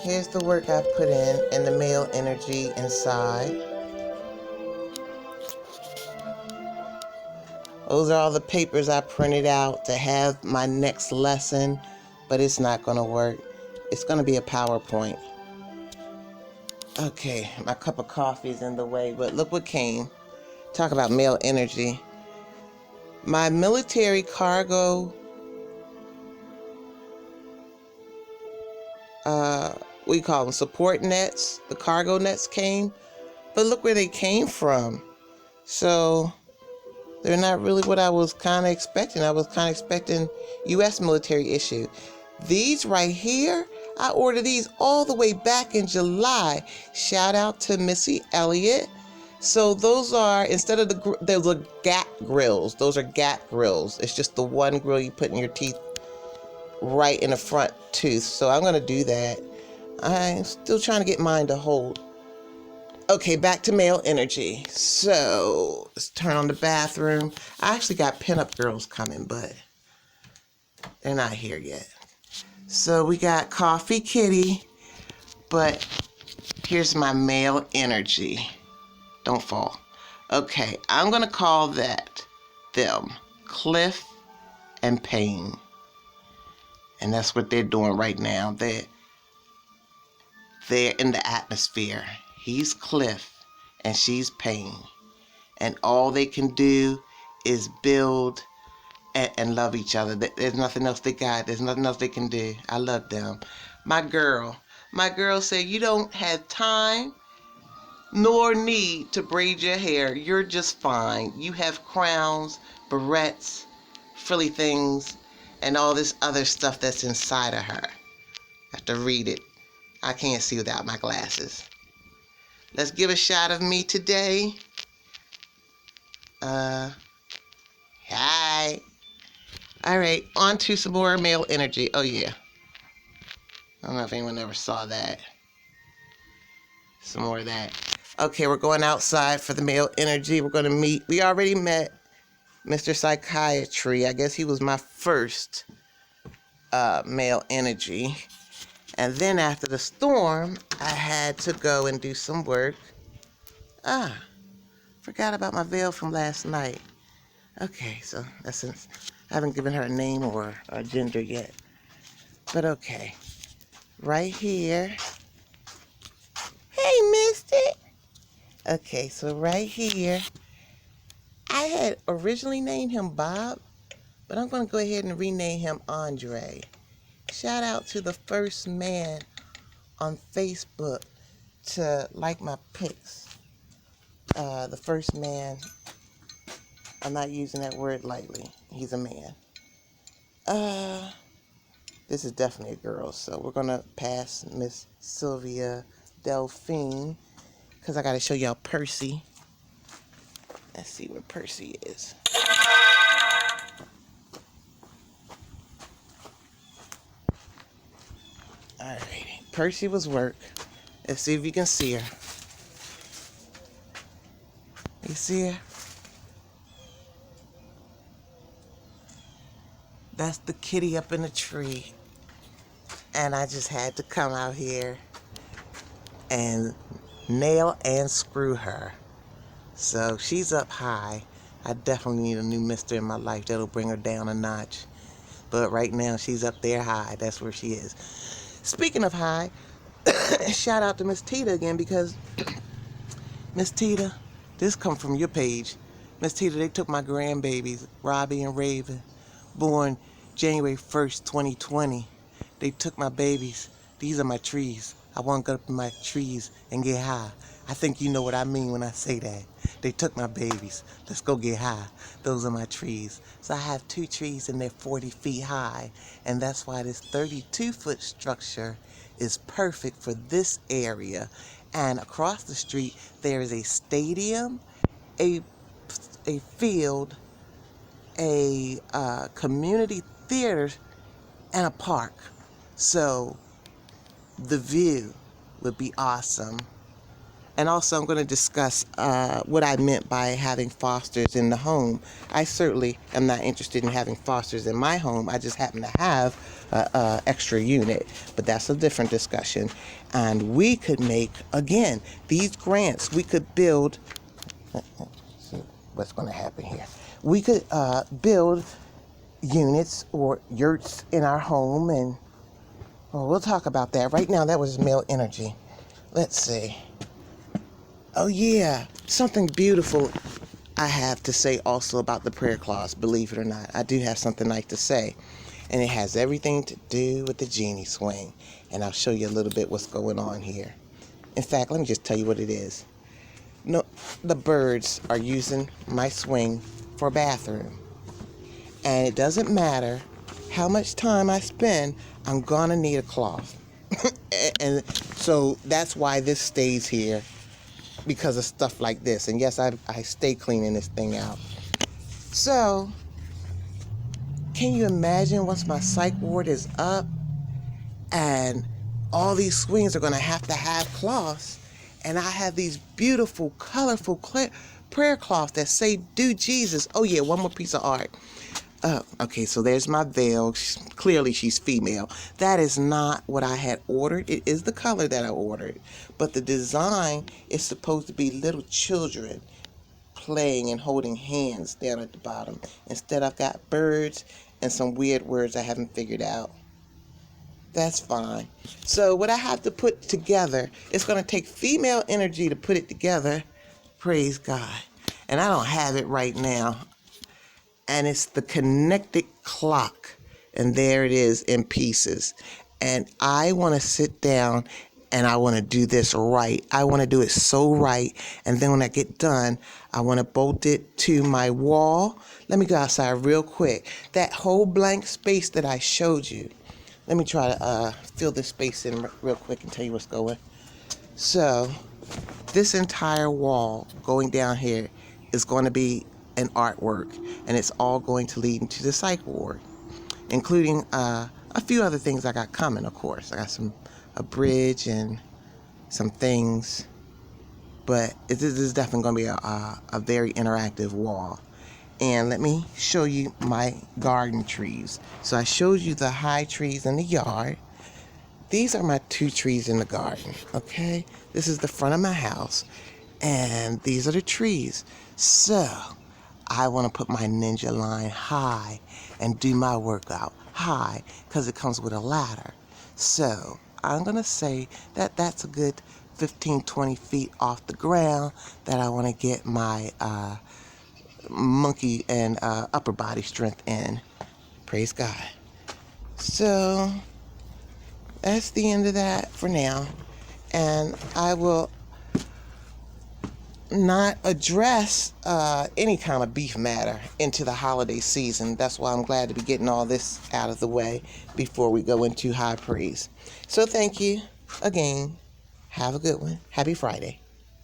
Here's the work I put in and the male energy inside. Those are all the papers I printed out to have my next lesson, but it's not going to work. It's going to be a PowerPoint. Okay, my cup of coffee is in the way, but look what came. Talk about male energy. My military cargo, we call them support nets. The cargo nets came, but look where they came from. So they're not really what I was kind of expecting. I was kind of expecting U.S. military issue. These right here, I ordered these all the way back in July. Shout out to Missy Elliott. So those are, instead of those are GAT grills. Those are GAT grills. It's just the one grill you put in your teeth right in the front tooth. So I'm going to do that. I'm still trying to get mine to hold. Okay, back to male energy. So let's turn on the bathroom. I actually got pinup girls coming, but they're not here yet. So we got Coffee Kitty, but here's my male energy. Don't fall. Okay, I'm going to call them Cliff and Payne. And that's what they're doing right now. They're in the atmosphere. He's Cliff and she's Payne. And all they can do is build and love each other. There's nothing else they got. There's nothing else they can do. I love them. My girl said, you don't have time nor need to braid your hair. You're just fine. You have crowns, barrettes, frilly things, and all this other stuff that's inside of her. I have to read it. I can't see without my glasses. Let's give a shot of me today. Hi. All right, on to some more male energy. Oh, yeah. I don't know if anyone ever saw that. Some more of that. Okay, we're going outside for the male energy. We're going to meet. We already met Mr. Psychiatry. I guess he was my first male energy. And then after the storm, I had to go and do some work. Forgot about my veil from last night. Okay, so that's since I haven't given her a name or a gender yet. But okay. Right here. Hey, Misty. Okay, so right here, I had originally named him Bob, but I'm going to go ahead and rename him Andre. Shout out to the first man on Facebook to like my pics. The first man, I'm not using that word lightly. He's a man. This is definitely a girl, so we're going to pass Miss Sylvia Delphine because I got to show y'all Percy. Let's see where Percy is. Alrighty, Percy was work. Let's see if you can see her. You see her? That's the kitty up in the tree. And I just had to come out here and nail and screw her. So she's up high. I definitely need a new mister in my life that'll bring her down a notch. But right now she's up there high. That's where she is. Speaking of high, shout out to Miss Tita again because Miss Tita, this come from your page. Miss Tita, they took my grandbabies, Robbie and Raven, born January 1st, 2020. They took my babies. These are my trees. I want to go up in my trees and get high. I think you know what I mean when I say that. They took my babies. Let's go get high. Those are my trees. So I have 2 trees and they're 40 feet high. And that's why this 32-foot structure is perfect for this area. And across the street, there is a stadium, a field, a community theater, and a park. So the view would be awesome. And also I'm going to discuss what I meant by having fosters in the home. I certainly am not interested in having fosters in my home. I just happen to have an extra unit, but that's a different discussion. And we could make, again, these grants, we could build, see what's going to happen here. We could build units or yurts in our home, and well, we'll talk about that. Right now, that was male energy. Let's see. Oh yeah, something beautiful I have to say also about the prayer clause, believe it or not. I do have something nice to say, and it has everything to do with the genie swing, and I'll show you a little bit what's going on here. In fact, let me just tell you what it is. No, the birds are using my swing for a bathroom, and it doesn't matter how much time I spend, I'm gonna need a cloth. And so that's why this stays here, because of stuff like this. And yes, I stay cleaning this thing out. So, can you imagine once my psych ward is up and all these swings are going to have cloths, and I have these beautiful, colorful prayer cloths that say, "Do Jesus." Oh yeah, one more piece of art. Okay, so there's my veil. Clearly she's female. That is not what I had ordered. It is the color that I ordered, but the design is supposed to be little children playing and holding hands down at the bottom. Instead, I've got birds and some weird words I haven't figured out. That's fine. So what I have to put together, it's going to take female energy to put it together. Praise God. And I don't have it right now. And it's the connected clock, and there it is in pieces. And I want to sit down and I want to do this right. I want to do it so right, and then when I get done, I want to bolt it to my wall. Let me go outside real quick. That whole blank space that I showed you, let me try to fill this space in real quick and tell you what's going. So this entire wall going down here is going to be an artwork, and it's all going to lead into the psych ward, including a few other things I got coming. Of course, I got a bridge and some things, but this is definitely going to be a very interactive wall. And let me show you my garden trees. So I showed you the high trees in the yard. These are my 2 trees in the garden, okay? This is the front of my house, and these are the trees. So I want to put my ninja line high and do my workout high, because it comes with a ladder. So I'm going to say that that's a good 15-20 feet off the ground that I want to get my monkey and upper body strength in. Praise God. So that's the end of that for now. And I will not address any kind of beef matter into the holiday season. That's why I'm glad to be getting all this out of the way before we go into high praise. So thank you again. Have a good one. Happy Friday.